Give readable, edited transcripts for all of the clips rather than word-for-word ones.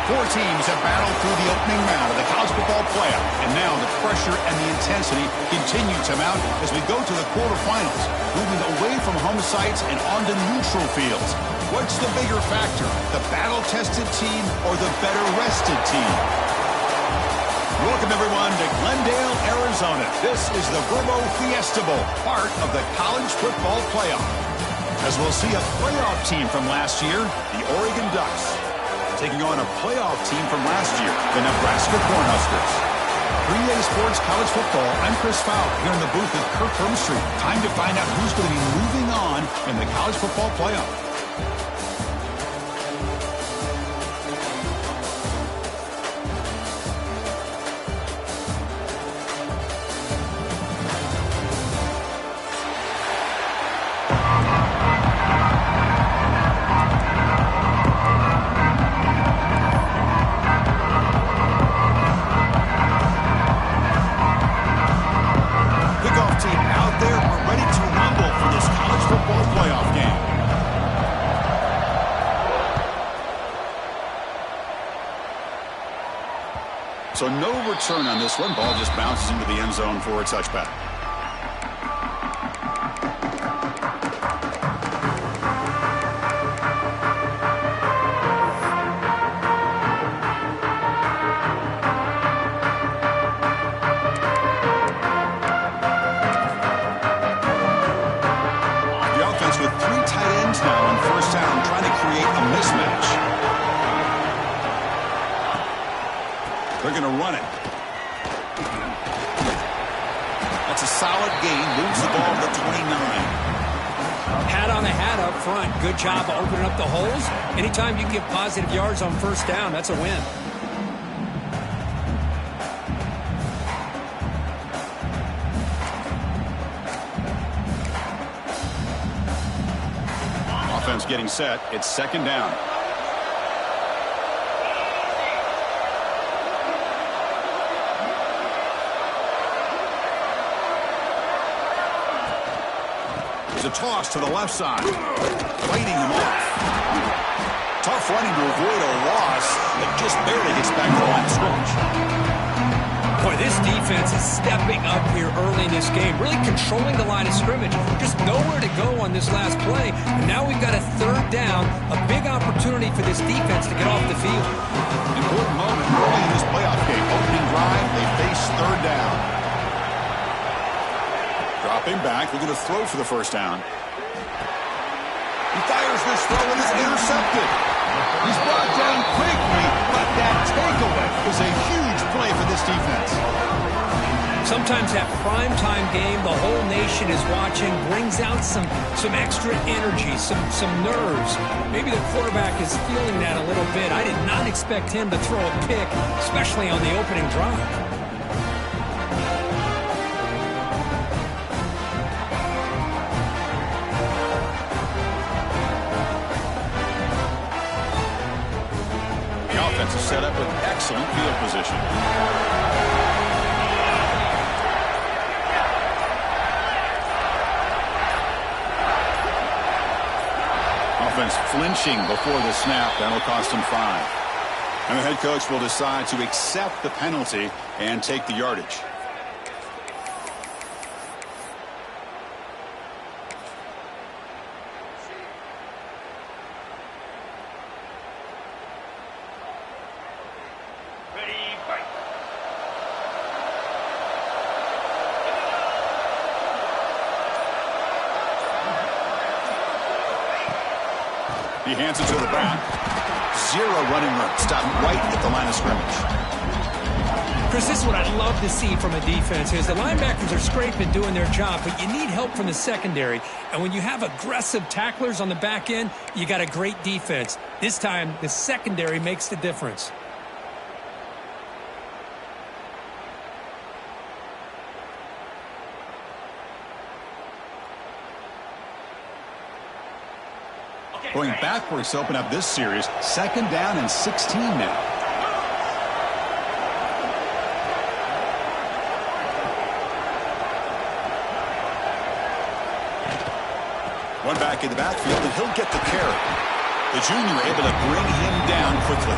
Four teams have battled through the opening round of the college football playoff, and now the pressure and the intensity continue to mount as we go to the quarterfinals, moving away from home sites and onto neutral fields. What's the bigger factor, the battle-tested team or the better-rested team? Welcome, everyone, to Glendale, Arizona. This is the Verbo Fiesta Bowl, part of the college football playoff. As we'll see a playoff team from last year, the Oregon Ducks, taking on a playoff team from last year, the Nebraska Cornhuskers. 3A Sports College Football, I'm Chris Fowler, here in the booth with Kirk Hermstreet. Time to find out who's going to be moving on in the college football playoff. So no return on this one. Ball just bounces into the end zone for a touchback. The offense with three tight ends now on first down, trying to create a mismatch. They're going to run it. That's a solid gain. Moves the ball to the 29. Hat on the hat up front. Good job of opening up the holes. Anytime you get positive yards on first down, that's a win. Offense getting set. It's second down. A toss to the left side, fighting him off. Tough running to avoid a loss, but just barely gets back to the line of scrimmage. Boy, this defense is stepping up here early in this game, really controlling the line of scrimmage. Just nowhere to go on this last play, and now we've got a third down, a big opportunity for this defense to get off the field. Important moment early in this playoff game. Opening drive, they face third down. Dropping back, we're going to throw for the first down. He fires this throw and it's intercepted. He's brought down quickly, but that takeaway is a huge play for this defense. Sometimes that primetime game, the whole nation is watching, brings out some extra energy, some nerves. Maybe the quarterback is feeling that a little bit. I did not expect him to throw a pick, especially on the opening drive. Is set up with excellent field position. Offense flinching before the snap. That'll cost him 5. And the head coach will decide to accept the penalty and take the yardage. He hands it to the back. Zero running room. Stopped right at the line of scrimmage. Chris, this is what I'd love to see from a defense is the linebackers are scraping, doing their job, but you need help from the secondary. And when you have aggressive tacklers on the back end, you got a great defense. This time, the secondary makes the difference. Going backwards to open up this series. Second down and 16 now. One back in the backfield, and he'll get the carry. The junior able to bring him down quickly.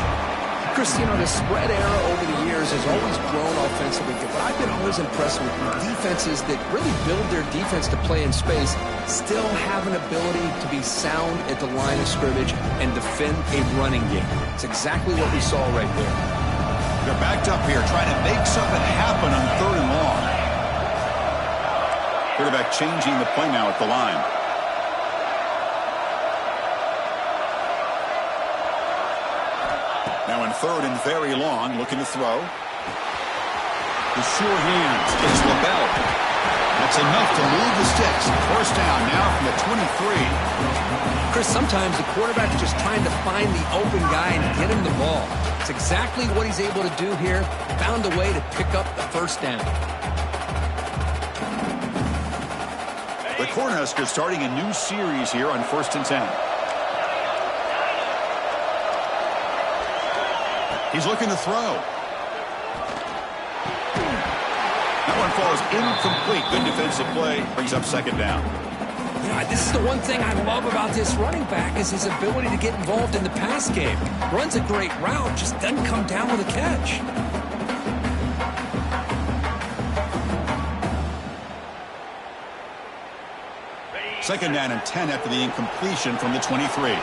Chris, you know, the spread era over the years has always grown offensively, but I've been always impressed with defenses that really build their defense to play in space, still have an ability to be sound at the line of scrimmage and defend a running game. It's exactly what we saw right there. They're backed up here trying to make something happen on 3rd and long. Quarterback changing the play now at the line. Now in 3rd and very long, looking to throw. The sure hands. It's LaBelle. That's enough to move the sticks. 1st down now from the 23. Chris, sometimes the quarterback is just trying to find the open guy and get him the ball. It's exactly what he's able to do here. Found a way to pick up the 1st down. The Cornhuskers starting a new series here on 1st and 10. He's looking to throw. That one falls incomplete. Good defensive play. Brings up 2nd down. You know, this is the one thing I love about this running back is his ability to get involved in the pass game. Runs a great route, just doesn't come down with a catch. Second down and 10 after the incompletion from the 23.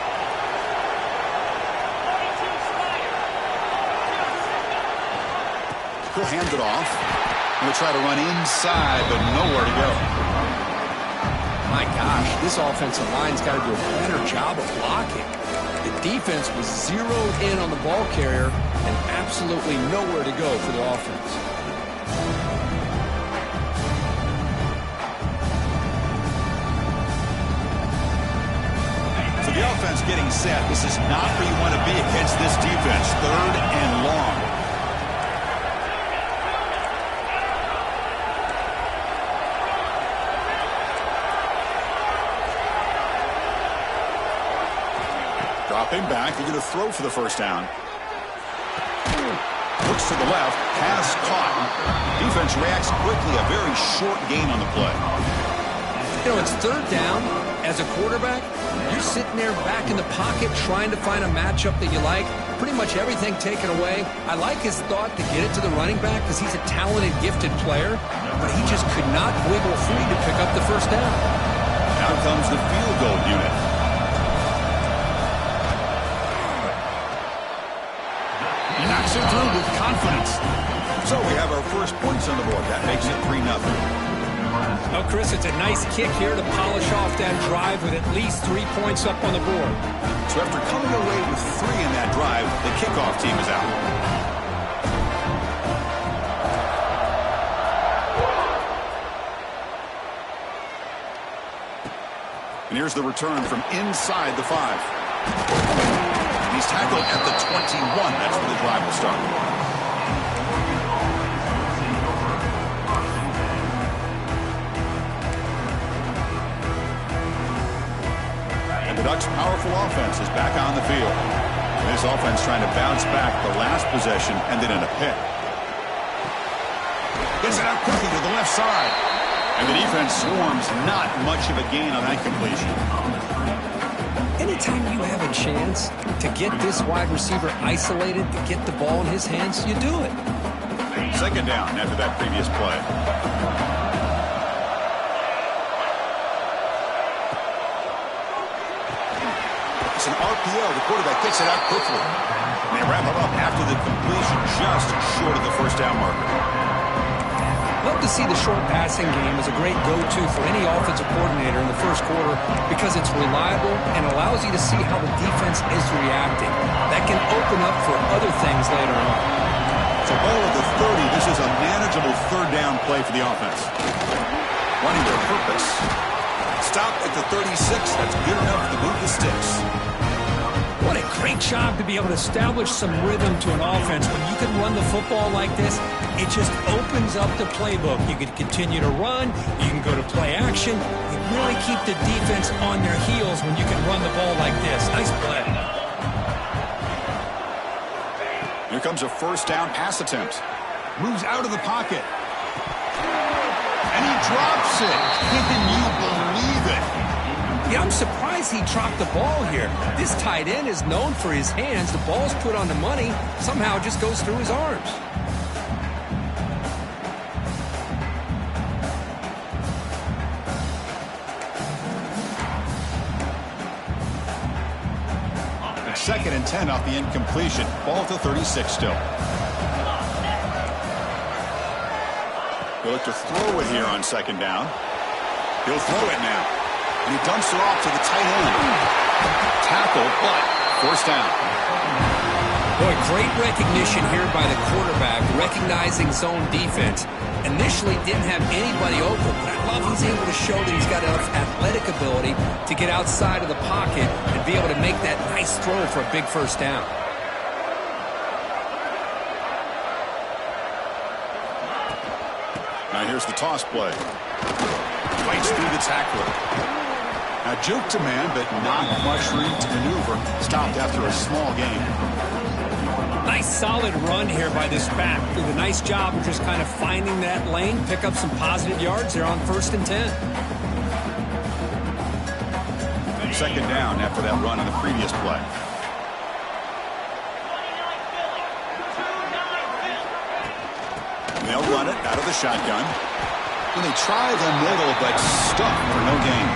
He'll hand it off. He'll try to run inside, but nowhere to go. My gosh, this offensive line's got to do a better job of blocking. The defense was zeroed in on the ball carrier and absolutely nowhere to go for the offense. So the offense getting set. This is not where you want to be against this defense. 3rd and long. Dropping back, they're going to throw for the 1st down. Looks to the left, pass caught. Defense reacts quickly, a very short gain on the play. You know, it's 3rd down. As a quarterback, you're sitting there back in the pocket trying to find a matchup that you like. Pretty much everything taken away. I like his thought to get it to the running back because he's a talented, gifted player, but he just could not wiggle free to pick up the 1st down. Now comes the field goal unit. He knocks it through with confidence. So we have our first points on the board. That makes it 3-0. Oh, Chris, it's a nice kick here to polish off that drive with at least 3 points up on the board. So after coming away with 3 in that drive, the kickoff team is out. And here's the return from inside the 5. He's tackled at the 21. That's where the drive will start. And the Ducks' powerful offense is back on the field. And this offense trying to bounce back the last possession, ended in a pick. Gets it out quickly to the left side. And the defense swarms, not much of a gain on that completion. Anytime you have a chance to get this wide receiver isolated, to get the ball in his hands, you do it. 2nd down after that previous play. It's an RPO. The quarterback gets it out quickly. And they wrap it up after the completion, just short of the 1st down marker. Love to see the short passing game as a great go-to for any offensive coordinator in the 1st quarter because it's reliable and allows you to see how the defense is reacting. That can open up for other things later on. So ball at the 30, this is a manageable 3rd down play for the offense. Running their purpose. Stop at the 36, that's good enough to move the sticks. What a great job to be able to establish some rhythm to an offense. When you can run the football like this, it just opens up the playbook. You can continue to run. You can go to play action. You really keep the defense on their heels when you can run the ball like this. Nice play. Here comes a 1st down pass attempt. Moves out of the pocket. And he drops it. Can you believe it? Yeah, I'm surprised does he drop the ball here? This tight end is known for his hands. The ball's put on the money. Somehow it just goes through his arms. Second and 10 off the incompletion. Ball at the 36 still. He'll look to throw it here on second down. He'll throw it now. And he dumps it off to the tight end. Tackle, but first down. Boy, great recognition here by the quarterback, recognizing zone defense. Initially didn't have anybody open, but I love he's able to show that he's got enough athletic ability to get outside of the pocket and be able to make that nice throw for a big first down. Now here's the toss play. Fights through the tackler. Now juke to man, but not much room to maneuver. Stopped after a small gain. Nice solid run here by this back. Did a nice job of just kind of finding that lane, pick up some positive yards there on 1st and 10. Second down after that run on the previous play. And they'll run it out of the shotgun. And they try the middle, but stuck for no gain.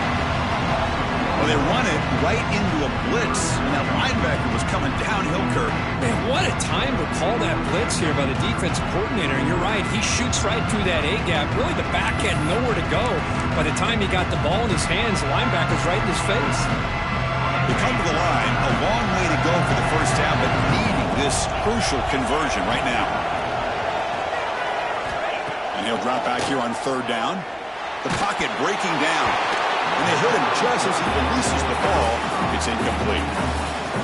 Well, they run it right into a blitz, and that linebacker was coming downhill curve. Man, what a time to call that blitz here by the defensive coordinator. And you're right, he shoots right through that A-gap. Really, the back had nowhere to go. By the time he got the ball in his hands, the linebacker's right in his face. They come to the line, a long way to go for the first down, but needing this crucial conversion right now. And he'll drop back here on 3rd down. The pocket breaking down. And they hit him just as he releases the ball. It's incomplete.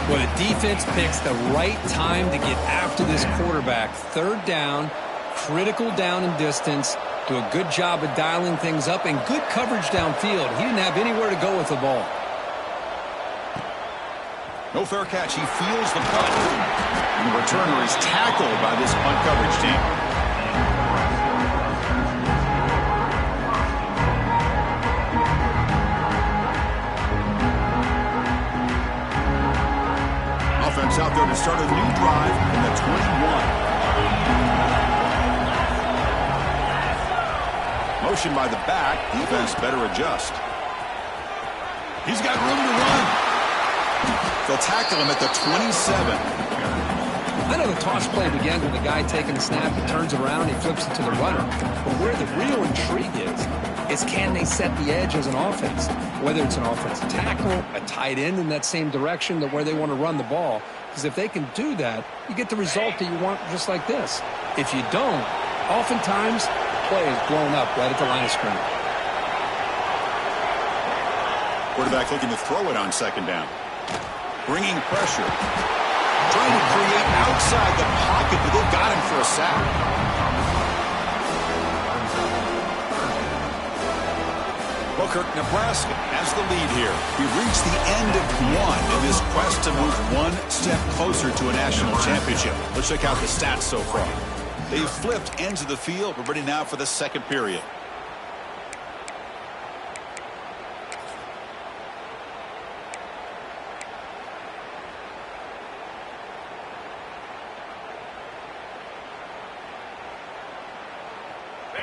Well, the defense picks the right time to get after this quarterback. 3rd down, critical down and distance. Do a good job of dialing things up and good coverage downfield. He didn't have anywhere to go with the ball. No fair catch. He feels the punt. And the returner is tackled by this punt coverage team. Offense out there to start a new drive in the 21. Motion by the back. Defense better adjust. He's got room to run. They'll tackle him at the 27. I know the toss play begins with the guy taking the snap. He turns around, he flips it to the runner. But where the real intrigue is can they set the edge as an offense? Whether it's an offensive tackle, a tight end in that same direction that where they want to run the ball. Because if they can do that, you get the result that you want just like this. If you don't, oftentimes, play is blown up right at the line of scrimmage. Quarterback looking to throw it on 2nd down. Bringing pressure. Trying to create outside the pocket, but they've got him for a sack. Kirk, Nebraska has the lead here. We've reached the end of one in this quest to move one step closer to a national championship. Let's check out the stats so far. They've flipped ends of the field. We're ready now for the second period.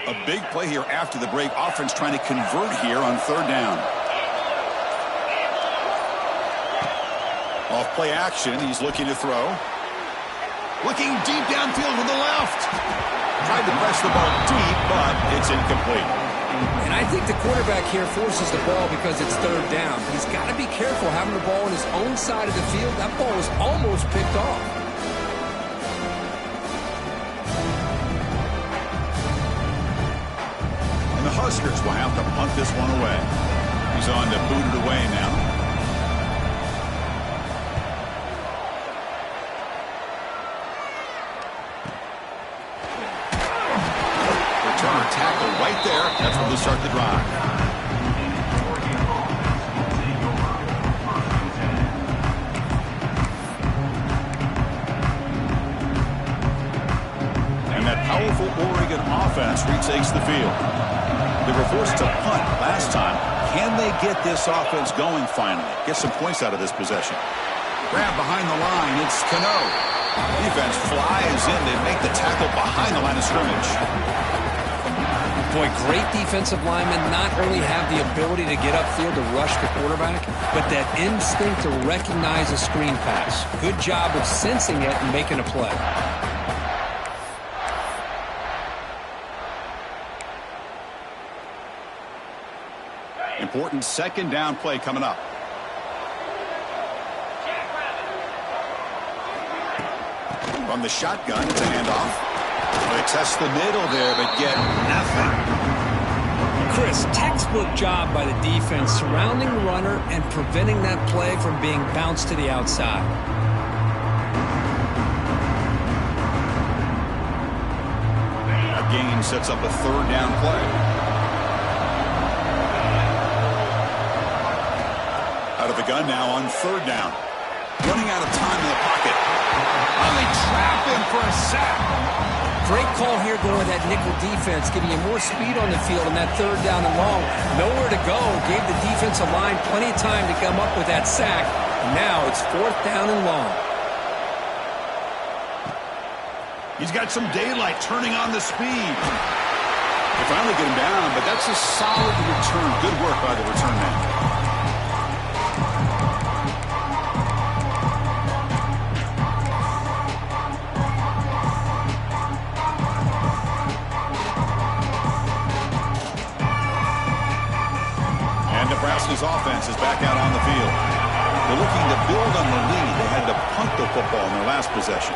A big play here after the break. Offense trying to convert here on 3rd down. Off play action. He's looking to throw. Looking deep downfield to the left. Tried to press the ball deep, but it's incomplete. And I think the quarterback here forces the ball because it's 3rd down. But he's got to be careful having the ball on his own side of the field. That ball was almost picked off. The Huskers will have to punt this one away. He's on to boot it away now. Returner tackle right there. That's where they'll start the drive. And that powerful Oregon offense retakes the field. They were forced to punt last time. Can they get this offense going finally? Get some points out of this possession. Grab behind the line. It's Cano. Defense flies in. They make the tackle behind the line of scrimmage. Boy, great defensive linemen not only have the ability to get upfield to rush the quarterback, but that instinct to recognize a screen pass. Good job of sensing it and making a play. Important second down play coming up. From the shotgun, it's a handoff. They test the middle there, but get nothing. Chris, textbook job by the defense surrounding the runner and preventing that play from being bounced to the outside. A gain sets up a third down play. Out of the gun now on third down. Running out of time in the pocket. Oh, they trap him for a sack. Great call here going with that nickel defense, giving you more speed on the field in that third down and long. Nowhere to go. Gave the defensive line plenty of time to come up with that sack. And now it's fourth down and long. He's got some daylight turning on the speed. They finally get him down, but that's a solid return. Good work by the return man. Nebraska's offense is back out on the field. They're looking to build on the lead. They had to punt the football in their last possession.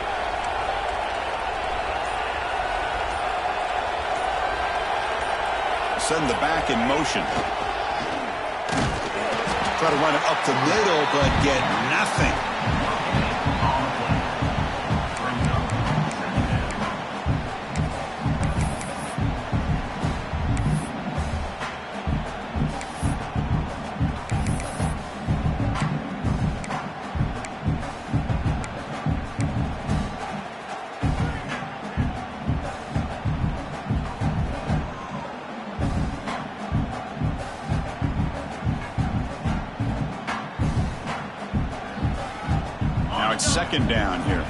Send the back in motion. Try to run it up the middle, but get nothing. Second down here.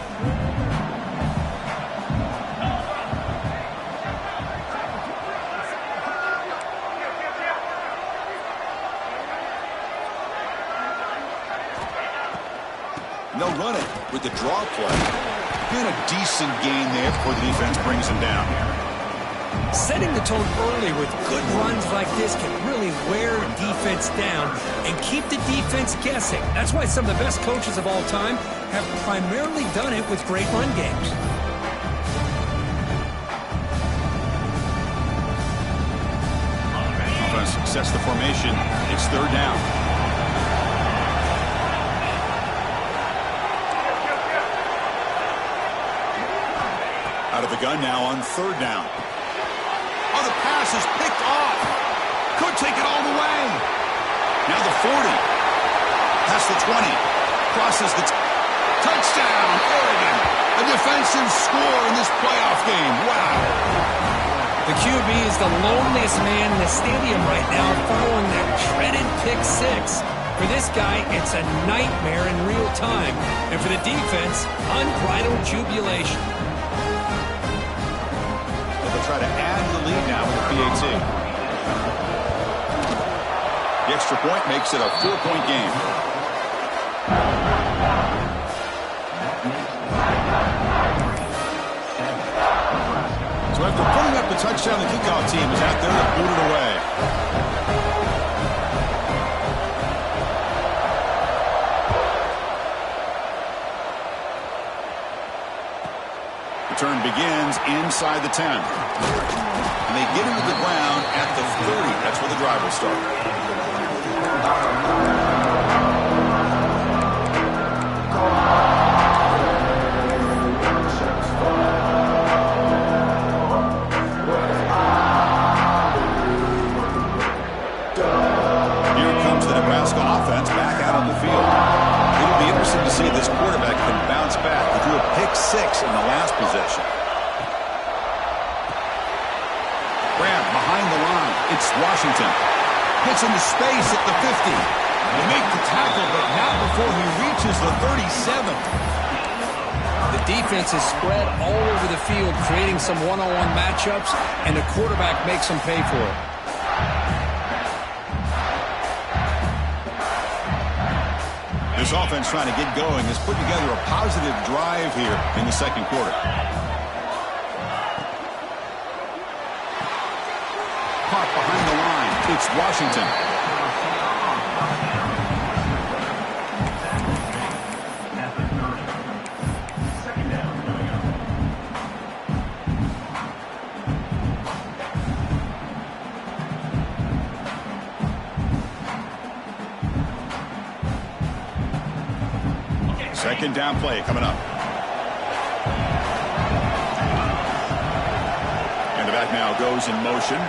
No running with the draw play. Been a decent gain there before the defense brings him down here. Setting the tone early with good runs like this can really wear defense down and keep the defense guessing. That's why some of the best coaches of all time have primarily done it with great run games. Offense sets the formation. It's third down. Out of the gun now on third down. Oh, the pass is picked off. Could take it all the way. Now the 40. Past the 20. Crosses the touchdown, Oregon. A defensive score in this playoff game. Wow. The QB is the loneliest man in the stadium right now following that dreaded pick six. For this guy, it's a nightmare in real time. And for the defense, unbridled jubilation. They'll try to add the lead now with the PAT. The extra point makes it a 4-point game. So after putting up the touchdown, the kickoff team is out there to boot it away. Return begins inside the 10. And they get into the ground at the 30. That's where the drive will start. Here comes the Nebraska offense back out on the field. It'll be interesting to see if this quarterback can bounce back. He threw a pick six in the last possession. Grab behind the line. It's Washington. Gets into space at the 50. They make the tackle, but not before he reaches the 37. The defense is spread all over the field, creating some one-on-one matchups, and the quarterback makes them pay for it. This offense trying to get going has put together a positive drive here in the second quarter. Caught behind the line. It's Washington. Second down play coming up. And the back now goes in motion.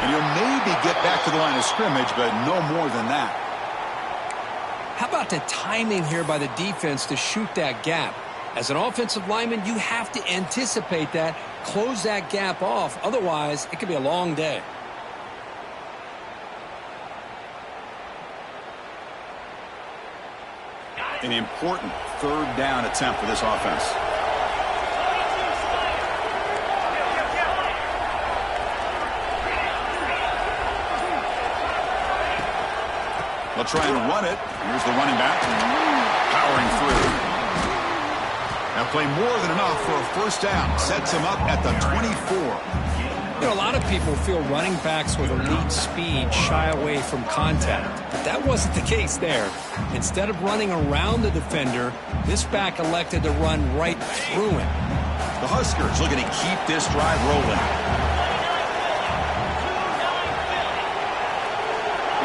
And he'll maybe get back to the line of scrimmage, but no more than that. How about the timing here by the defense to shoot that gap? As an offensive lineman, you have to anticipate that, close that gap off. Otherwise, it could be a long day. An important third down attempt for this offense. They'll try and run it. Here's the running back. Powering through. Now play more than enough for a first down. Sets him up at the 24. You know, a lot of people feel running backs with elite speed shy away from contact. But that wasn't the case there. Instead of running around the defender, this back elected to run right through him. The Huskers looking to keep this drive rolling.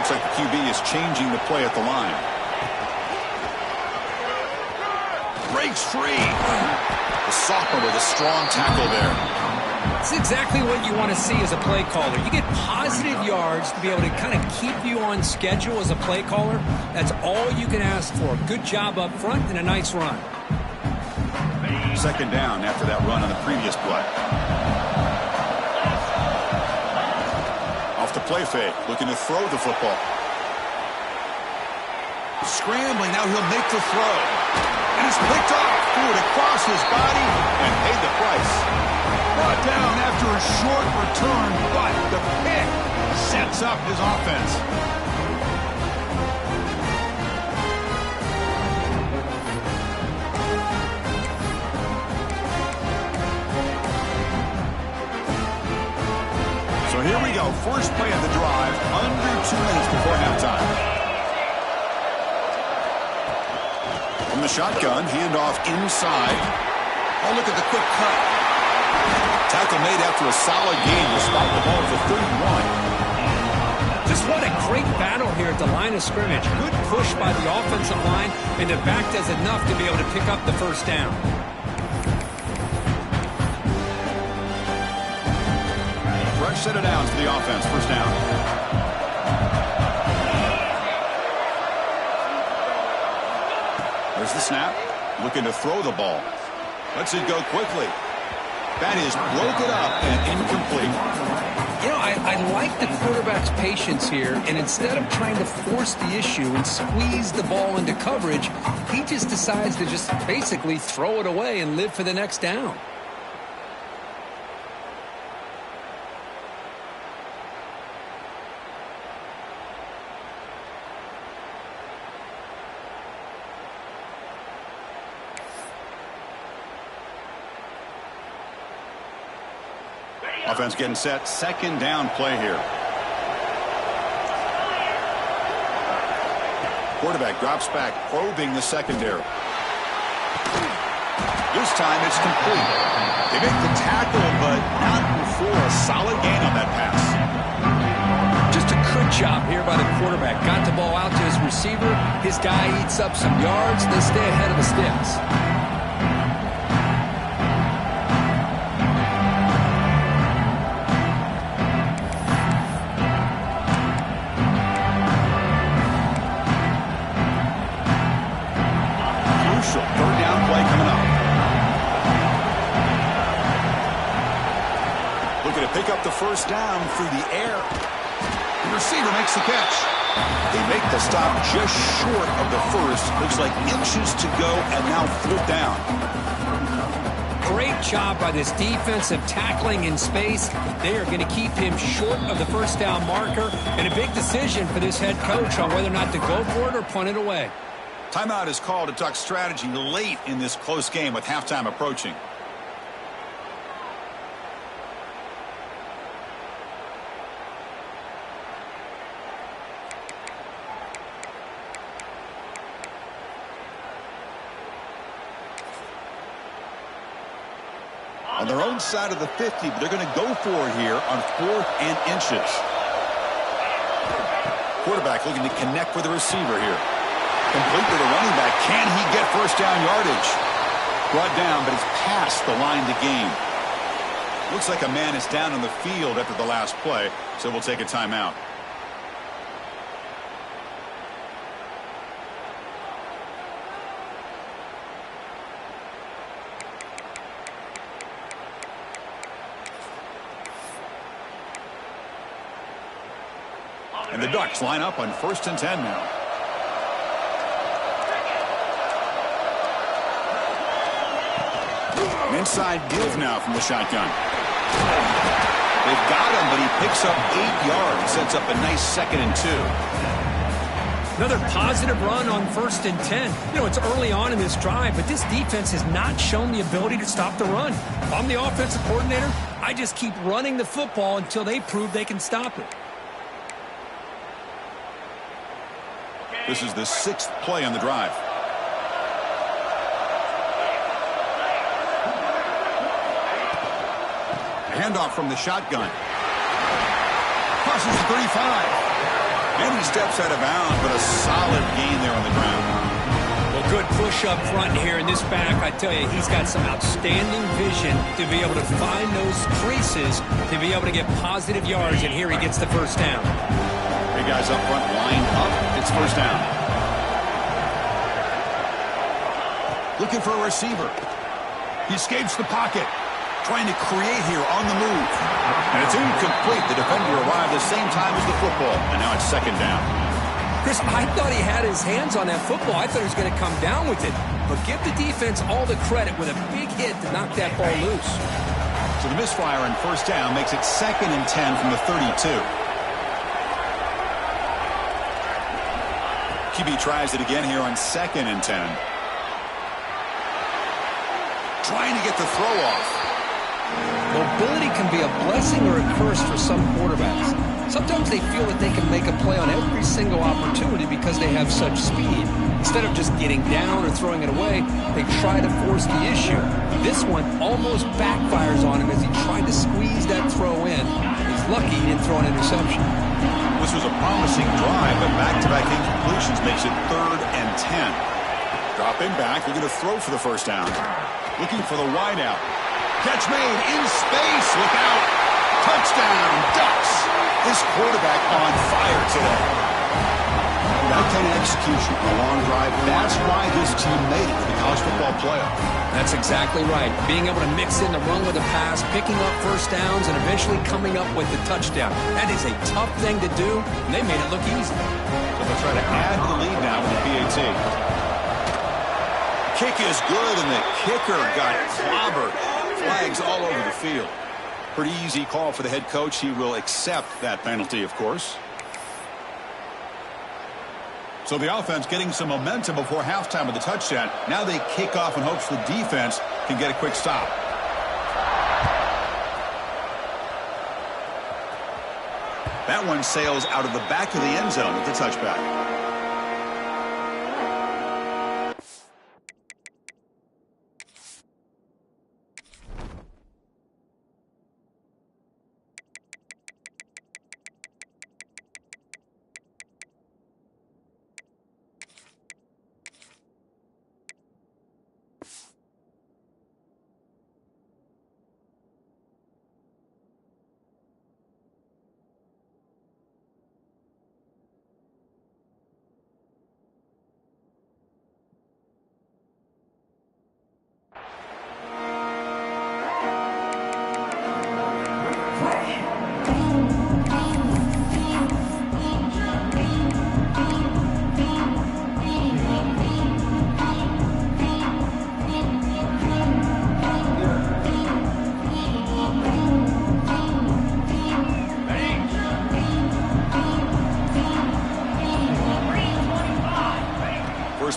Looks like the QB is changing the play at the line. Breaks free. The sophomore with a strong tackle there. It's exactly what you want to see as a play caller. You get positive yards to be able to kind of keep you on schedule as a play caller. That's all you can ask for. Good job up front and a nice run. Second down after that run on the previous play. Off the play fake, looking to throw the football. Scrambling, now he'll make the throw. And it's picked off. Threw it across his body and paid the price. Brought down after a short return, but the pick sets up his offense. So here we go. First play of the drive, under 2 minutes before halftime. From the shotgun, handoff inside. Oh, look at the quick cut. Tackle made after a solid gain to spot the ball for 31. Just what a great battle here at the line of scrimmage. Good push by the offensive line, and the back does enough to be able to pick up the first down. Fresh set of downs for the offense. First down. There's the snap. Looking to throw the ball. Lets it go quickly. That is broken up and incomplete. You know, I like the quarterback's patience here, and instead of trying to force the issue and squeeze the ball into coverage, he just decides to just basically throw it away and live for the next down. Offense getting set. Second down play here. Quarterback drops back, probing the secondary. This time it's complete. They make the tackle, but not before a solid gain on that pass. Just a good job here by the quarterback. Got the ball out to his receiver. His guy eats up some yards. They stay ahead of the sticks. Third down play coming up. Looking to pick pick up the first down through the air. The receiver makes the catch. They make the stop just short of the first. Looks like inches to go, and now 4th down. Great job by this defensive tackling in space. They are going to keep him short of the first down marker, and a big decision for this head coach on whether or not to go for it or punt it away. Timeout is called to talk strategy late in this close game with halftime approaching. On their own side of the 50, but they're going to go for it here on 4th and inches. Quarterback looking to connect with the receiver here. Complete to the running back. Can he get first down yardage? Brought down, but it's past the line to gain. Looks like a man is down on the field after the last play, so we'll take a timeout. And the Ducks line up on 1st and 10 now. An inside give now from the shotgun. They've got him, but he picks up 8 yards. Sets up a nice 2nd and 2. Another positive run on 1st and 10. You know, it's early on in this drive, but this defense has not shown the ability to stop the run. If I'm the offensive coordinator, I just keep running the football until they prove they can stop it. This is the 6th play on the drive. A handoff from the shotgun. Crosses the 35. And he steps out of bounds, but a solid gain there on the ground. Well, good push up front here in this back. I tell you, he's got some outstanding vision to be able to find those creases, to be able to get positive yards, and here he gets the first down. Three guys up front lined up. It's first down. Looking for a receiver. He escapes the pocket. Trying to create here on the move. And it's incomplete. The defender arrived the same time as the football. And now it's 2nd down. Chris, I thought he had his hands on that football. I thought he was going to come down with it. But give the defense all the credit with a big hit to knock that ball loose. So the misfire on first down makes it 2nd and 10 from the 32. QB tries it again here on 2nd and 10. Trying to get the throw off. Mobility can be a blessing or a curse for some quarterbacks. Sometimes they feel that they can make a play on every single opportunity because they have such speed. Instead of just getting down or throwing it away, they try to force the issue. This one almost backfires on him as he tried to squeeze that throw in. He's lucky he didn't throw an interception. This was a promising drive, but back-to-back incompletions makes it 3rd and 10. Dropping back, they're going to throw for the first down. Looking for the wideout. Catch made in space. Look out. Touchdown, Ducks. This quarterback on fire today. That kind of execution, a long drive, that's why this team made it to the college football playoff. That's exactly right. Being able to mix in the run with a pass, picking up first downs, and eventually coming up with the touchdown. That is a tough thing to do, and they made it look easy. So they'll try to add the lead now with the PAT. Kick is good, and the kicker got clobbered. Flags all over the field. Pretty easy call for the head coach. He will accept that penalty, of course. So the offense getting some momentum before halftime with the touchdown. Now they kick off in hopes the defense can get a quick stop. That one sails out of the back of the end zone with the touchback.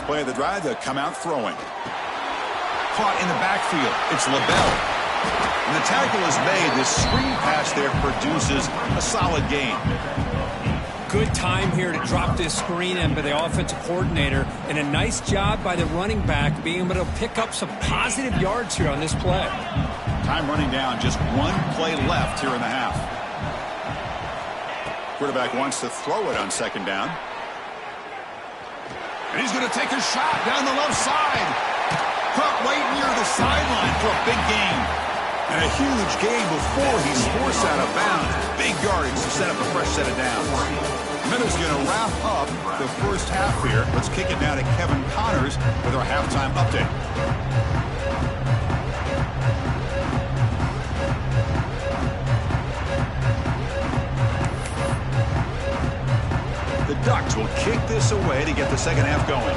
play of the drive, they'll come out throwing. Caught in the backfield. It's LaBelle. And the tackle is made. This screen pass there produces a solid gain. Good time here to drop this screen in by the offensive coordinator, and a nice job by the running back being able to pick up some positive yards here on this play. Time running down, just one play left here in the half. Quarterback wants to throw it on second down. And he's going to take a shot down the left side. Caught right near the sideline for a big gain. And a huge gain before he's forced out of bounds. Big yardage to set up a fresh set of downs. Minutes going to wrap up the first half here. Let's kick it now to Kevin Connors with our halftime update. The Ducks will kick this away to get the second half going.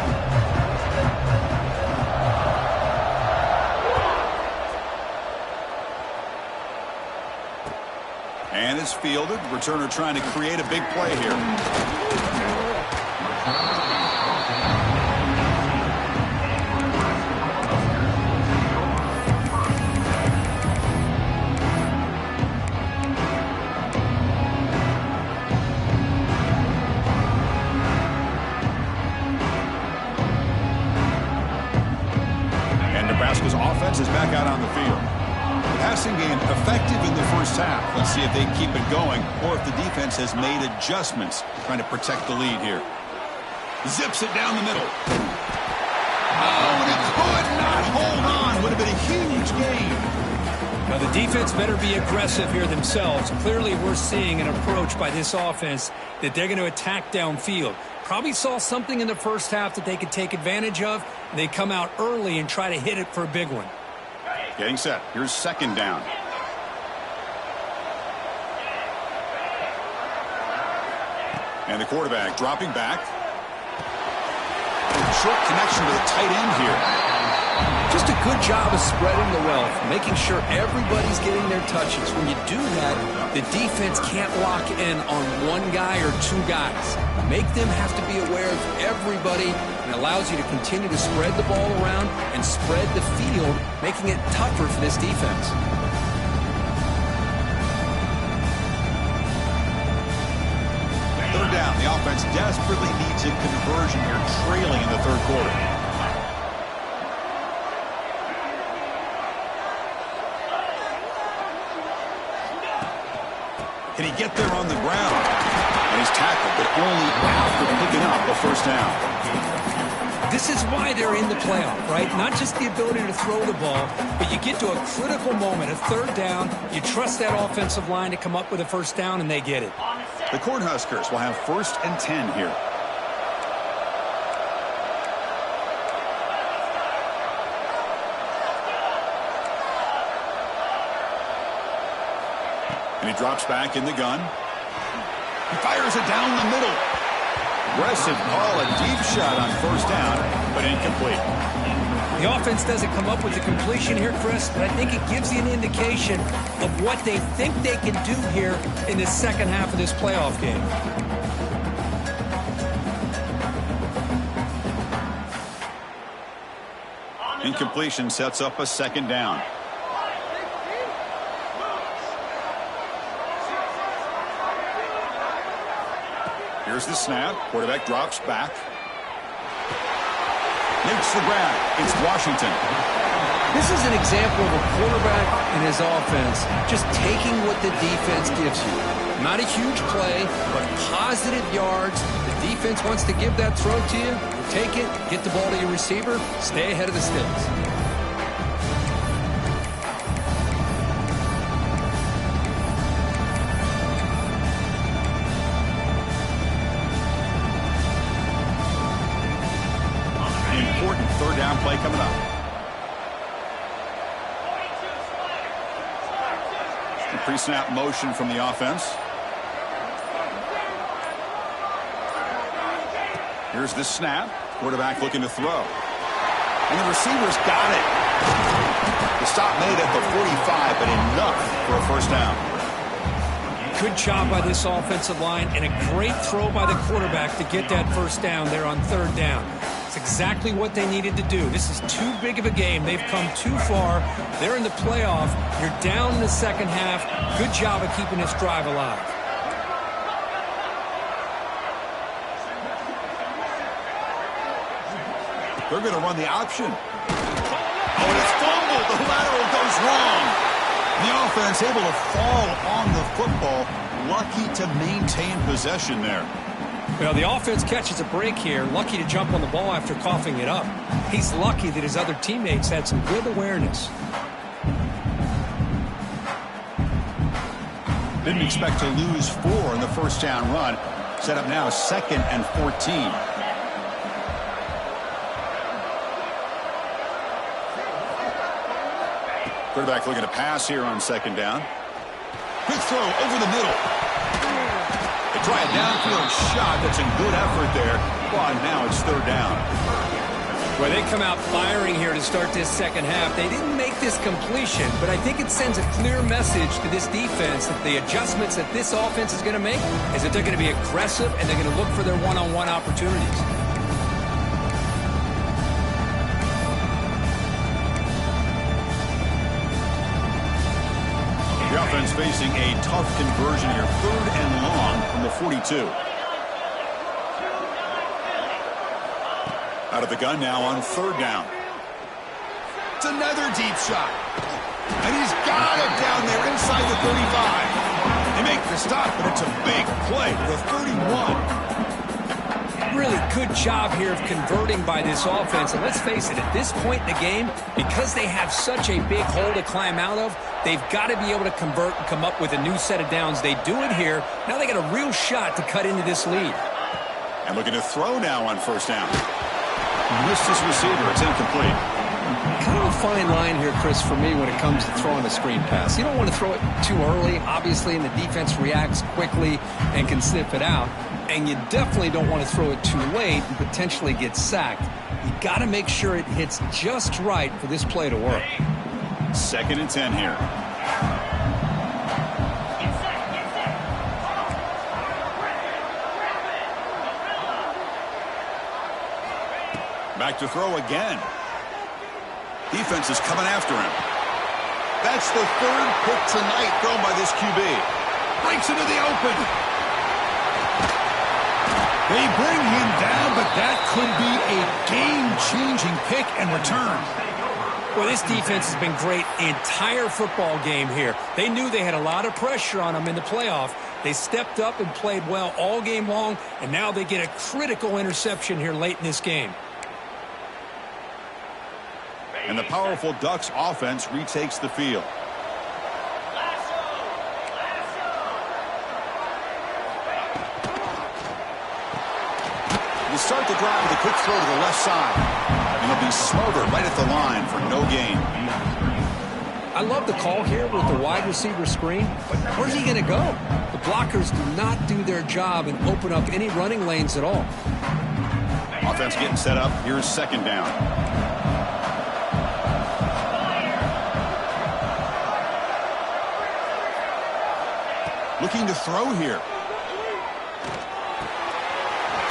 And it's fielded. Returner trying to create a big play here. And Nebraska's offense is back out on the field. Passing game effective in the first half. Let's see if they keep it going or if the defense has made adjustments trying to protect the lead here. Zips it down the middle. Oh, and it could not hold on. Would have been a huge gain. Now the defense better be aggressive here themselves. Clearly we're seeing an approach by this offense that they're going to attack downfield. Probably saw something in the first half that they could take advantage of. They come out early and try to hit it for a big one. Getting set. Here's second down. And the quarterback dropping back. Short connection to the tight end here. Just a good job of spreading the wealth, making sure everybody's getting their touches. When you do that, the defense can't lock in on one guy or two guys. Make them have to be aware of everybody, and allows you to continue to spread the ball around and spread the field, making it tougher for this defense. Third down. The offense desperately needs a conversion here, trailing in the third quarter. Can he get there on the ground? And he's tackled, but only after picking up a first down. This is why they're in the playoff, right? Not just the ability to throw the ball, but you get to a critical moment, a third down. You trust that offensive line to come up with a first down, and they get it. The Cornhuskers will have 1st and 10 here. And he drops back in the gun. He fires it down the middle. Aggressive call, a deep shot on first down, but incomplete. The offense doesn't come up with the completion here, Chris, but I think it gives you an indication of what they think they can do here in the second half of this playoff game. Incompletion sets up a second down. Here's the snap. Quarterback drops back. Makes the grab. It's Washington. This is an example of a quarterback and his offense just taking what the defense gives you. Not a huge play, but positive yards. The defense wants to give that throw to you. You take it, get the ball to your receiver, stay ahead of the sticks. Third down play coming up. Pre-snap motion from the offense. Here's the snap. Quarterback looking to throw. And the receiver's got it. The stop made at the 45, but enough for a first down. Good job by this offensive line and a great throw by the quarterback to get that first down there on third down. It's exactly what they needed to do. This is too big of a game. They've come too far. They're in the playoff. You're down in the second half. Good job of keeping this drive alive. They're going to run the option. Oh, and it's fumbled. The lateral goes wrong. The offense able to fall on the football. Lucky to maintain possession there. Well, the offense catches a break here. Lucky to jump on the ball after coughing it up. He's lucky that his other teammates had some good awareness. Didn't expect to lose 4 in the first down run. Set up now 2nd and 14. Quarterback looking to pass here on 2nd down. Quick throw over the middle. They try a downfield shot. That's a good effort there. But now it's 3rd down. Well, they come out firing here to start this second half. They didn't make this completion, but I think it sends a clear message to this defense that the adjustments that this offense is going to make is that they're going to be aggressive and they're going to look for their one-on-one opportunities. The offense facing a tough conversion here. 3rd and long from the 42. Out of the gun now on 3rd down. It's another deep shot. And he's got it down there inside the 35. They make the stop, but it's a big play to the 31. Really good job here of converting by this offense. And let's face it, at this point in the game, because they have such a big hole to climb out of, they've got to be able to convert and come up with a new set of downs. They do it here. Now they got a real shot to cut into this lead. And looking to throw now on 1st down. Missed his receiver. It's incomplete. Kind of a fine line here, Chris, for me when it comes to throwing a screen pass. You don't want to throw it too early, obviously, and the defense reacts quickly and can sniff it out. And you definitely don't want to throw it too late and potentially get sacked. You got to make sure it hits just right for this play to work. 2nd and 10 here. Back to throw again. Defense is coming after him. That's the 3rd pick tonight thrown by this QB. Breaks into the open. They bring him down, but that could be a game-changing pick and return. Well, this defense has been great the entire football game here. They knew they had a lot of pressure on them in the playoff. They stepped up and played well all game long, and now they get a critical interception here late in this game. And the powerful Ducks offense retakes the field. They start the drive with a quick throw to the left side. And he'll be smothered right at the line for no gain. I love the call here with the wide receiver screen, but where's he going to go? The blockers do not do their job and open up any running lanes at all. Offense getting set up. Here's 2nd down. Looking to throw here.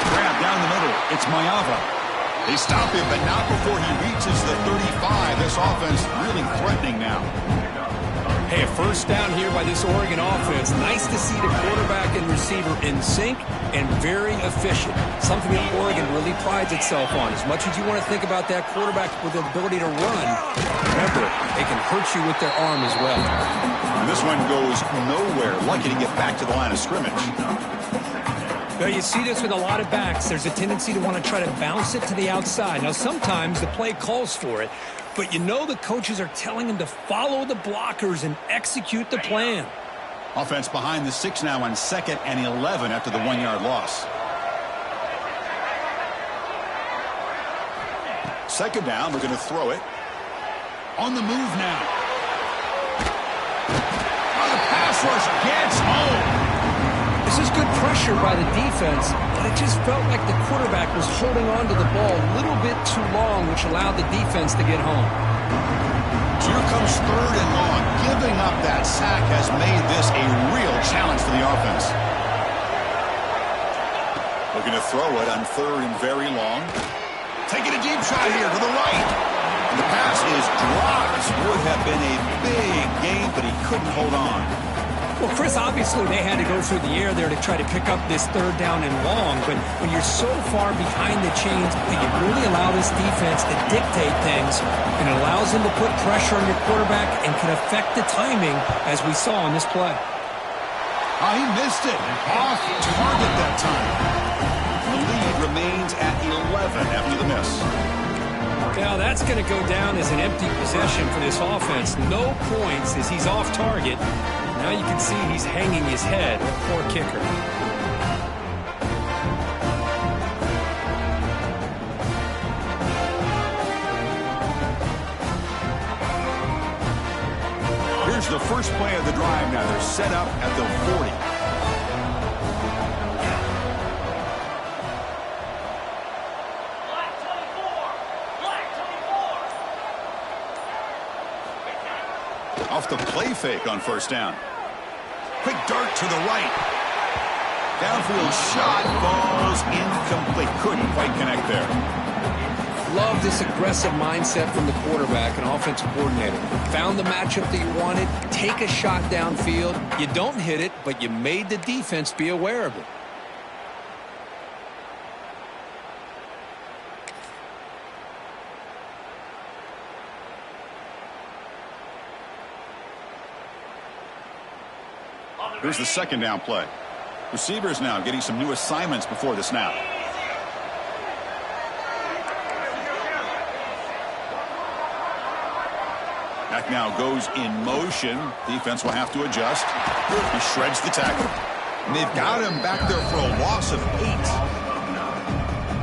Grab down the middle. It's Mayava. They stop him, but not before he reaches the 35. This offense really threatening now. Hey, a 1st down here by this Oregon offense. Nice to see the quarterback and receiver in sync and very efficient. Something that Oregon really prides itself on. As much as you want to think about that quarterback with the ability to run, remember, they can hurt you with their arm as well. And this one goes nowhere. Lucky to get back to the line of scrimmage. Well, you see this with a lot of backs. There's a tendency to want to try to bounce it to the outside. Now, sometimes the play calls for it, but you know the coaches are telling them to follow the blockers and execute the plan. Offense behind the 6 now on 2nd and 11 after the 1-yard loss. 2nd down, we're going to throw it. On the move now. Oh, the pass rush gets home. This is good pressure by the defense, but it just felt like the quarterback was holding on to the ball a little bit too long, which allowed the defense to get home. Here comes 3rd and long. Giving up that sack has made this a real challenge for the offense. Looking to throw it on 3rd and very long. Taking a deep shot here to the right. And the pass is dropped. This would have been a big gain, but he couldn't hold on. Well, Chris, obviously they had to go through the air there to try to pick up this third down and long, but when you're so far behind the chains, you really allow this defense to dictate things, and it allows them to put pressure on your quarterback and can affect the timing, as we saw on this play. Oh, he missed it. Off target that time. The lead remains at 11 after the miss. Now that's going to go down as an empty possession for this offense. No points as he's off target. Now you can see he's hanging his head. Poor kicker. Here's the first play of the drive now. They're set up at the 40. Off the play fake on first down. Quick dart to the right. Downfield shot falls incomplete. Couldn't quite connect there. Love this aggressive mindset from the quarterback and offensive coordinator. Found the matchup that you wanted. Take a shot downfield. You don't hit it, but you made the defense be aware of it. Here's the second down play. Receivers now getting some new assignments before the snap. Back now goes in motion. Defense will have to adjust. He shreds the tackle. And they've got him back there for a loss of 8.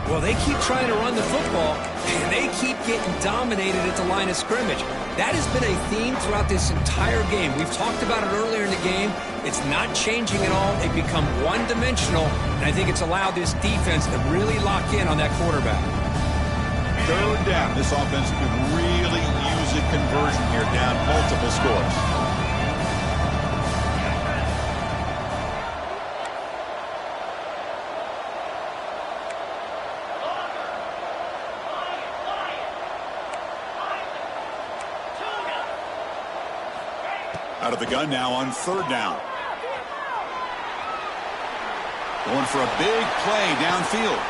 Well, they keep trying to run the football, and they keep getting dominated at the line of scrimmage. That has been a theme throughout this entire game. We've talked about it earlier in the game. It's not changing at all. They've become one-dimensional, and I think it's allowed this defense to really lock in on that quarterback. Third down. This offense could really use a conversion here, down multiple scores. Out of the gun now on third down. Going for a big play downfield.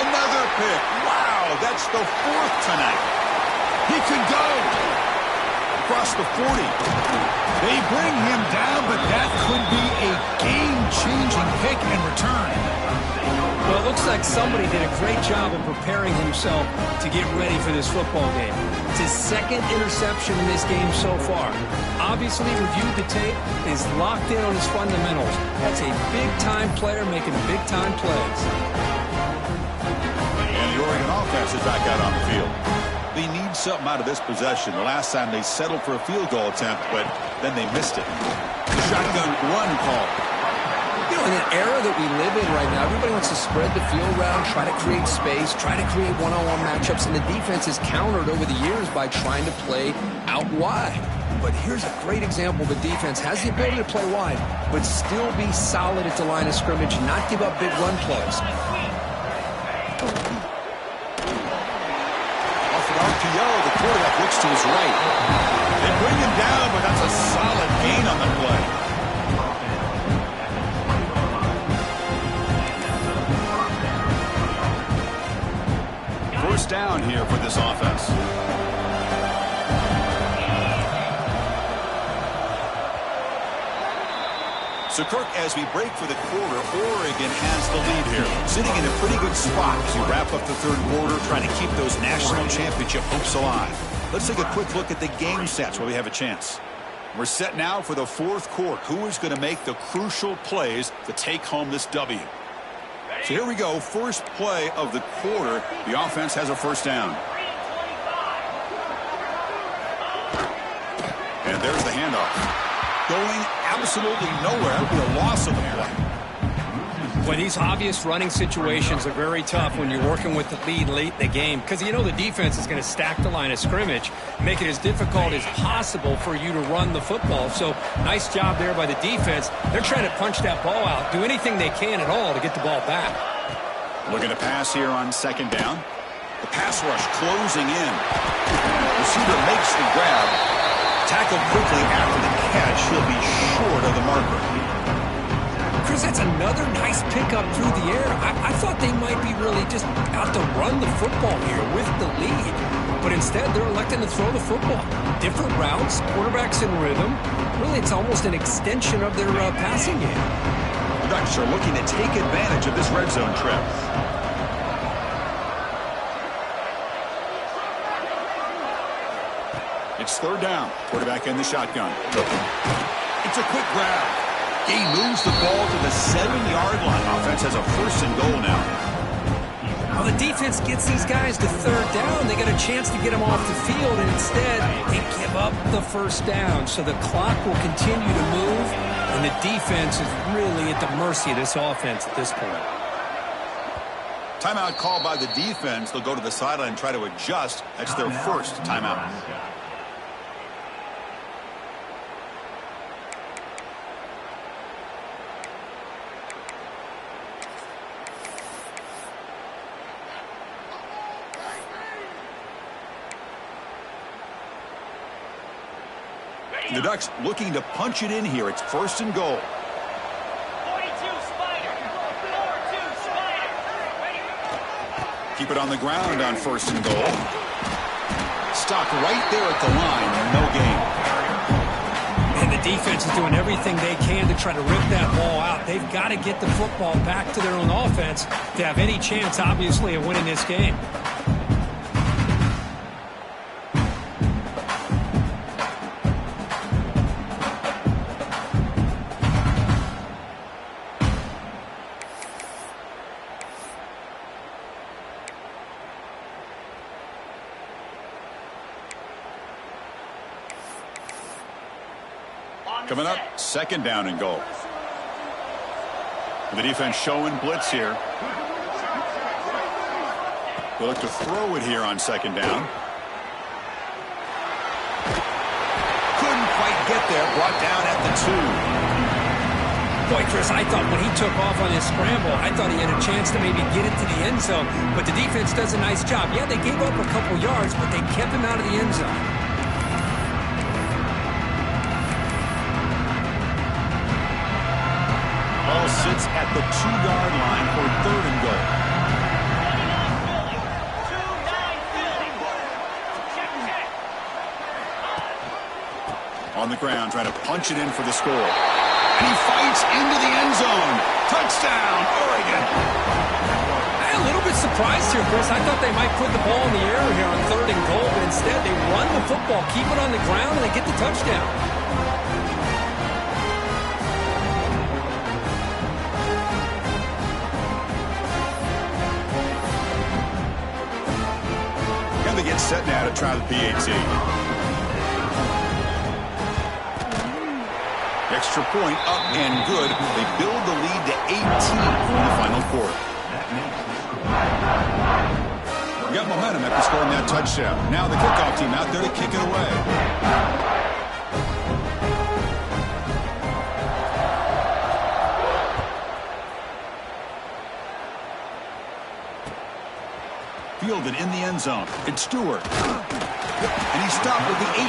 Another pick. Wow, that's the 4th tonight. He could go across the 40. They bring him down, but that could be a game-changing pick and return. Well, it looks like somebody did a great job of preparing himself to get ready for this football game. It's his second interception in this game so far. Obviously reviewed the tape, is locked in on his fundamentals. That's a big-time player making big-time plays. And the Oregon offense is back out on the field. They need something out of this possession. The last time they settled for a field goal attempt, but then they missed it. Shotgun run call. You know, in an era that we live in right now, everybody wants to spread the field around, try to create space, try to create one-on-one matchups, and the defense is countered over the years by trying to play out wide. But here's a great example. The defense has the ability to play wide, but still be solid at the line of scrimmage and not give up big run plays. Off an RPO, the quarterback looks to his right. They bring him down, but that's a solid gain on the play. First down here for this offense. So, Kirk, as we break for the quarter, Oregon has the lead here. Sitting in a pretty good spot as we wrap up the third quarter, trying to keep those national championship hopes alive. Let's take a quick look at the game stats while we have a chance. We're set now for the fourth quarter. Who is going to make the crucial plays to take home this W? So here we go. First play of the quarter. The offense has a first down. And there's the handoff. Going absolutely nowhere. That would be a loss of the play. Well, these obvious running situations are very tough when you're working with the lead late in the game, because you know the defense is going to stack the line of scrimmage, make it as difficult as possible for you to run the football. So nice job there by the defense. They're trying to punch that ball out, do anything they can at all to get the ball back. Looking to pass here on second down. The pass rush closing in. Receiver makes the grab. Tackled quickly after the catch. He'll be short of the marker. Chris, that's another nice pickup through the air. I thought they might be really just out to run the football here with the lead. But instead, they're electing to throw the football. Different routes, quarterbacks in rhythm. Really, it's almost an extension of their passing game. The Ducks are looking to take advantage of this red zone trip. It's third down. Quarterback in the shotgun. It's a quick grab. He moves the ball to the 7-yard line. Offense has a first and goal now. Well, the defense gets these guys to third down. They got a chance to get them off the field, and instead they give up the first down. So the clock will continue to move, and the defense is really at the mercy of this offense at this point. Timeout called by the defense. They'll go to the sideline and try to adjust. That's their first timeout. The Ducks looking to punch it in here. It's first and goal. 42 Spider. 42 Spider. Ready. Keep it on the ground on first and goal. Stopped right there at the line. No gain. And the defense is doing everything they can to try to rip that ball out. They've got to get the football back to their own offense to have any chance, obviously, of winning this game. Coming up, second down and goal. The defense showing blitz here. We'll look to throw it here on second down. Couldn't quite get there. Brought down at the 2. Boy, Chris, I thought when he took off on his scramble, I thought he had a chance to maybe get it to the end zone. But the defense does a nice job. Yeah, they gave up a couple yards, but they kept him out of the end zone. Ball sits at the 2-yard line for third and goal. 99 Philly. 2-9 Philly. Check. On the ground, trying to punch it in for the score. And he fights into the end zone. Touchdown, Oregon. I'm a little bit surprised here, Chris. I thought they might put the ball in the air here on third and goal, but instead they run the football, keep it on the ground, and they get the touchdown. They get set now to try the PAT. Extra point up and good. They build the lead to 18 in the final quarter. We got momentum after scoring that touchdown. Now the kickoff team out there to kick it away. Fielded in the end zone. It's Stewart. And he stopped with the 18.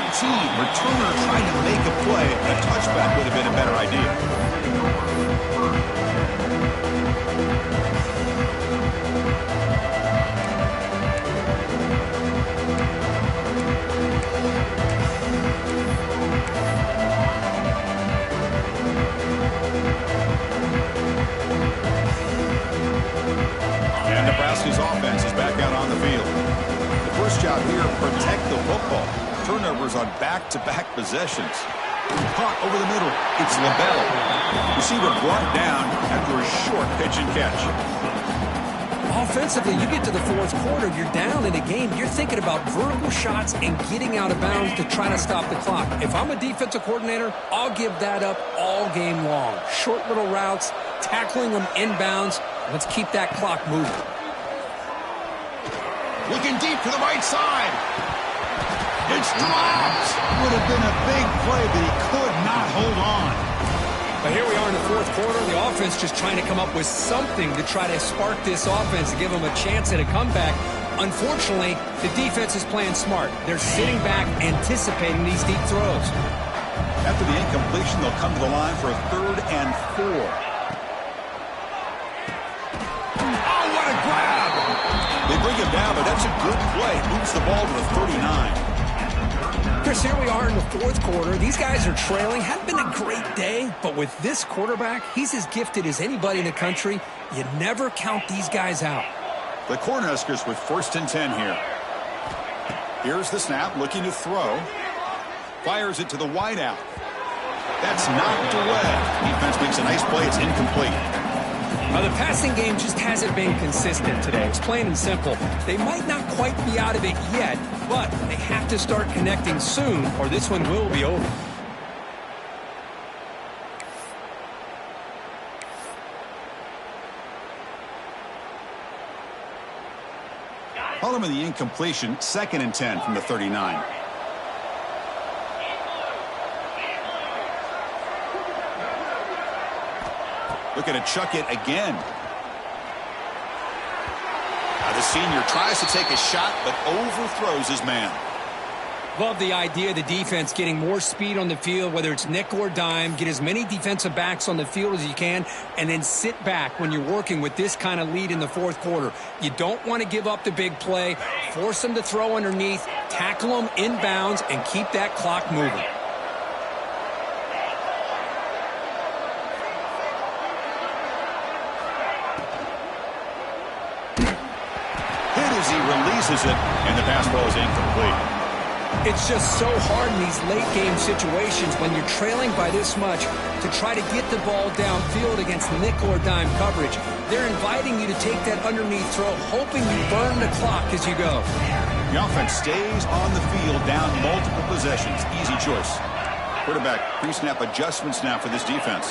Returner trying to make a play. A touchback would have been a better idea. And Nebraska's offense is back out on the field. The first job here, protect the football. Turnovers on back-to-back possessions. Caught over the middle. It's LaBelle. Receiver brought down after a short pitch and catch. Offensively, you get to the fourth quarter, you're down in a game. You're thinking about vertical shots and getting out of bounds to try to stop the clock. If I'm a defensive coordinator, I'll give that up all game long. Short little routes, tackling them inbounds. Let's keep that clock moving. Looking deep to the right side. It's dropped. Would have been a big play, but he could not hold on. But here we are in the fourth quarter. The offense just trying to come up with something to try to spark this offense to give them a chance at a comeback. Unfortunately, the defense is playing smart. They're sitting back, anticipating these deep throws. After the incompletion, they'll come to the line for a 3rd and 4. Oh, what a grab! They bring him down, but that's a good play. Moves the ball to the 39. Chris, here we are in the 4th quarter. These guys are trailing. Hadn't been a great day, but with this quarterback, he's as gifted as anybody in the country. You never count these guys out. The Cornhuskers with 1st and 10 here. Here's the snap, looking to throw. Fires it to the wideout. That's knocked away. Defense makes a nice play. It's incomplete. Now, the passing game just hasn't been consistent today. It's plain and simple. They might not quite be out of it yet, but they have to start connecting soon, or this one will be over. Following the incompletion, 2nd and 10 from the 39. Looking to chuck it again. Now the senior tries to take a shot, but overthrows his man. Love the idea of the defense getting more speed on the field, whether it's nickel or dime. Get as many defensive backs on the field as you can, and then sit back when you're working with this kind of lead in the 4th quarter. You don't want to give up the big play. Force them to throw underneath, tackle them inbounds, and keep that clock moving. Hit as he releases it, and the pass ball is incomplete. It's just so hard in these late-game situations when you're trailing by this much to try to get the ball downfield against nickel or dime coverage. They're inviting you to take that underneath throw, hoping you burn the clock as you go. The offense stays on the field, down multiple possessions. Easy choice. Quarterback pre-snap adjustments now for this defense.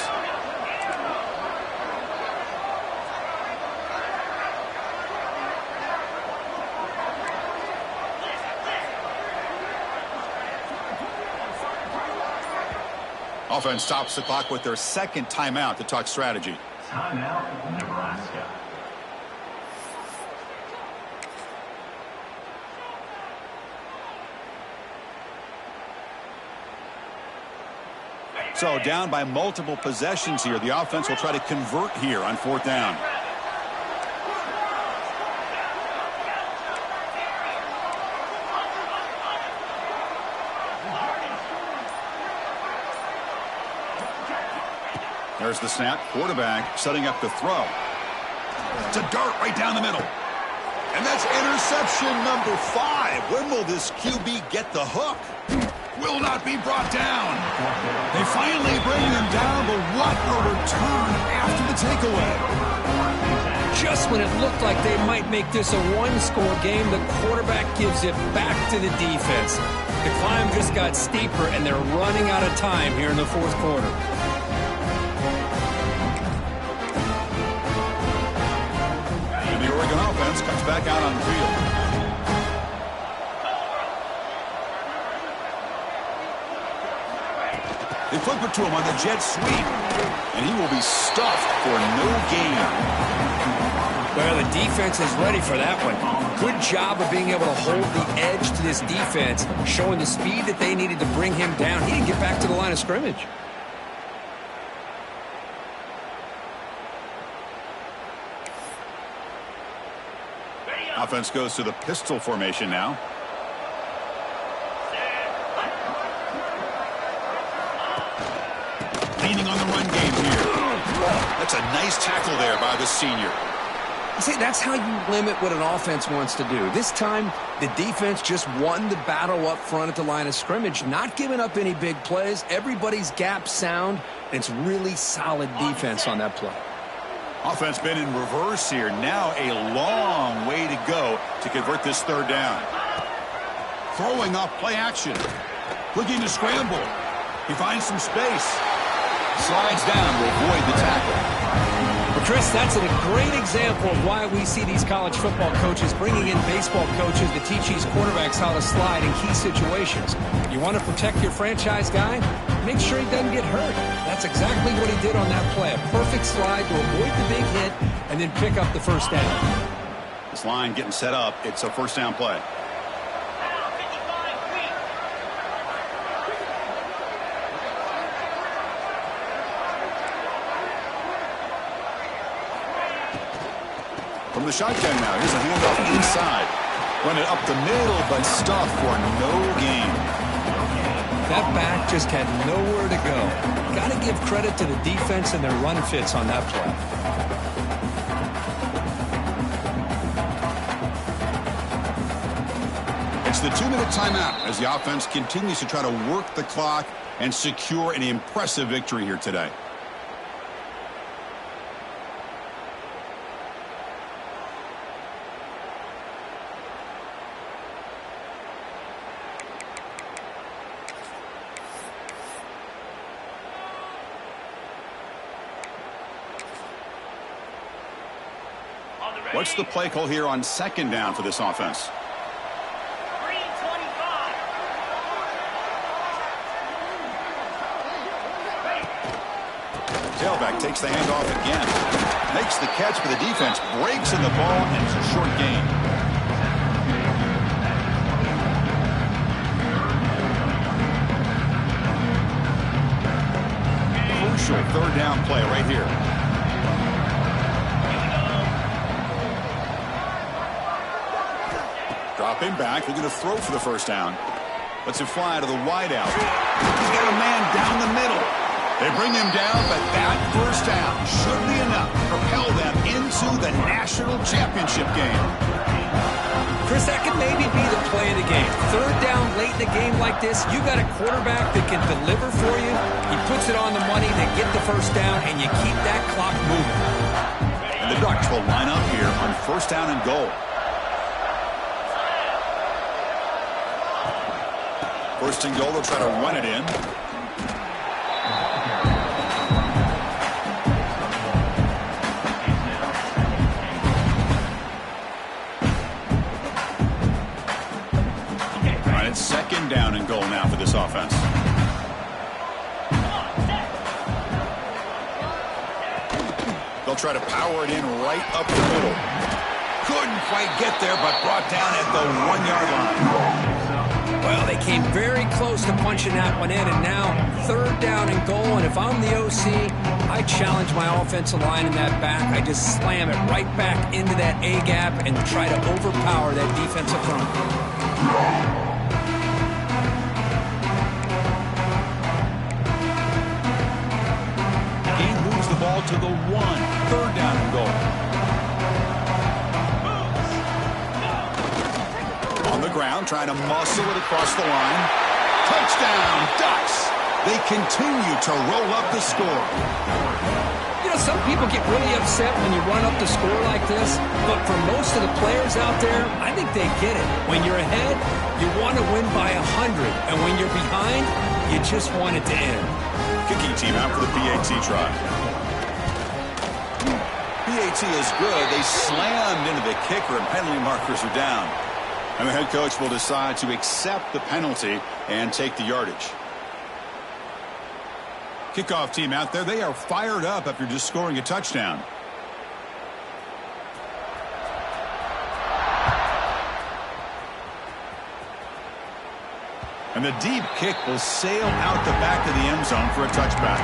Offense stops the clock with their 2nd timeout to talk strategy. Timeout, Nebraska. So down by multiple possessions here. The offense will try to convert here on 4th down. There's the snap. Quarterback setting up the throw. It's a dart right down the middle. And that's interception number 5. When will this QB get the hook? Will not be brought down. They finally bring him down, but what a return after the takeaway. Just when it looked like they might make this a one-score game, the quarterback gives it back to the defense. The climb just got steeper, and they're running out of time here in the 4th quarter. The Oregon offense comes back out on the field. They flip it to him on the jet sweep, and he will be stuffed for no gain. Well, the defense is ready for that one. Good job of being able to hold the edge to this defense, showing the speed that they needed to bring him down. He didn't get back to the line of scrimmage. Offense goes to the pistol formation now. Leaning on the run game here. That's a nice tackle there by the senior. See, that's how you limit what an offense wants to do. This time, the defense just won the battle up front at the line of scrimmage, not giving up any big plays. Everybody's gap sound, and it's really solid defense on that play. Offense been in reverse here. Now a long way to go to convert this 3rd down. Throwing off play action. Looking to scramble. He finds some space. Slides down to avoid the tackle. Well, Chris, that's a great example of why we see these college football coaches bringing in baseball coaches to teach these quarterbacks how to slide in key situations. You want to protect your franchise guy? Make sure he doesn't get hurt. That's exactly what he did on that play. A perfect slide to avoid the big hit and then pick up the 1st down. This line getting set up. It's a first down play. Now 55 feet. From the shotgun now, here's a handoff inside. Run it up the middle, but stuffed for no gain. That back just had nowhere to go. Got to give credit to the defense and their run fits on that play. It's the 2-minute timeout as the offense continues to try to work the clock and secure an impressive victory here today. What's the play call here on second down for this offense? Green 25. Tailback takes the handoff again. Makes the catch for the defense. Breaks in the ball, and it's a short gain. Crucial third down play right here. Dropping back, looking to throw for the first down. Lets it fly to the wideout. He's got a man down the middle. They bring him down, but that first down should be enough to propel them into the national championship game. Chris, that could maybe be the play of the game. Third down late in the game like this, you got a quarterback that can deliver for you. He puts it on the money, they get the first down, and you keep that clock moving. And the Ducks will line up here on first down and goal. First and goal, they'll try to run it in. All right, it's second down and goal now for this offense. They'll try to power it in right up the middle. Couldn't quite get there, but brought down at the 1-yard line. Well, they came very close to punching that one in, and now third down and goal. And if I'm the OC, I challenge my offensive line in that back. I just slam it right back into that A-gap and try to overpower that defensive front. He moves the ball to the 1. Third down and goal. On the ground, trying to muscle it across the line. Touchdown, Ducks! They continue to roll up the score. You know, some people get really upset when you run up the score like this, but for most of the players out there, I think they get it. When you're ahead, you want to win by 100, and when you're behind, you just want it to end. Kicking team out for the PAT try. PAT is good. They slammed into the kicker, and penalty markers are down. And the head coach will decide to accept the penalty and take the yardage. Kickoff team out there, they are fired up after just scoring a touchdown. And the deep kick will sail out the back of the end zone for a touchback.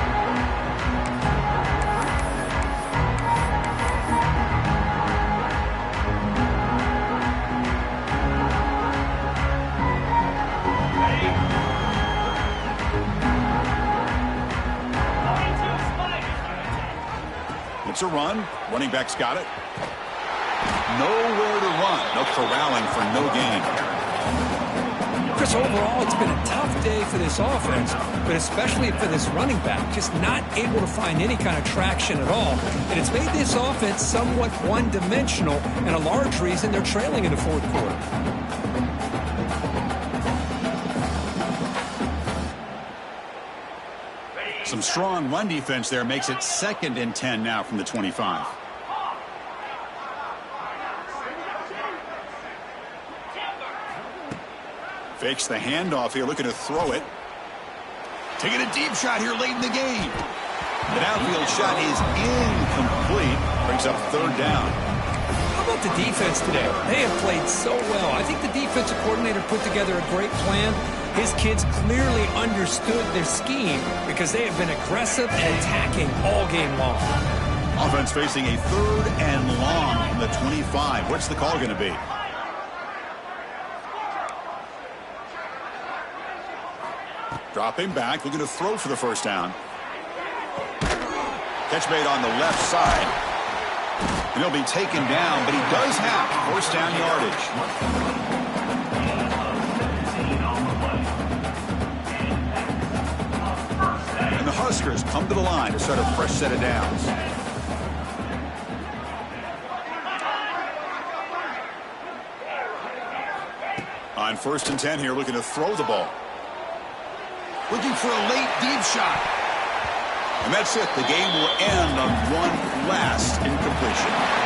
It's a run. Running back's got it. Nowhere to run. No corralling for no gain. Chris, overall, it's been a tough day for this offense, but especially for this running back. Just not able to find any kind of traction at all. And it's made this offense somewhat one-dimensional, and a large reason they're trailing in the fourth quarter. Some strong run defense there makes it 2nd and 10 now from the 25. Fakes the handoff here, looking to throw it. Taking a deep shot here late in the game. The downfield shot is incomplete. Brings up third down. How about the defense today? They have played so well. I think the defensive coordinator put together a great plan. His kids clearly understood their scheme because they have been aggressive and attacking all game long. Offense facing a 3rd and long from the 25. What's the call going to be? Dropping back, looking to throw for the first down. Catch made on the left side. And he'll be taken down, but he does have first down yardage. And the Huskers come to the line to start a fresh set of downs. On 1st and 10 here, looking to throw the ball. Looking for a late deep shot. And that's it. The game will end on one last incompletion.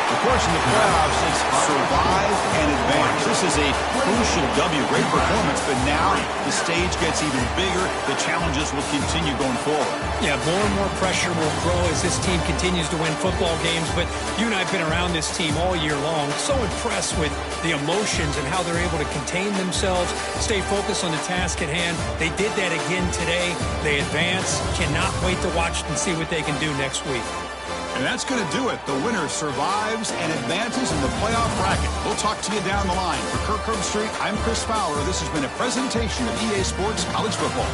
Of course, in the playoffs, it's survive and advance. This is a crucial W. Great performance, but now the stage gets even bigger. The challenges will continue going forward. Yeah, more and more pressure will grow as this team continues to win football games. But you and I have been around this team all year long. So impressed with the emotions and how they're able to contain themselves, stay focused on the task at hand. They did that again today. They advance. Cannot wait to watch and see what they can do next week. And that's going to do it. The winner survives and advances in the playoff bracket. We'll talk to you down the line. For Kirk Herbstreit, I'm Chris Fowler. This has been a presentation of EA Sports College Football.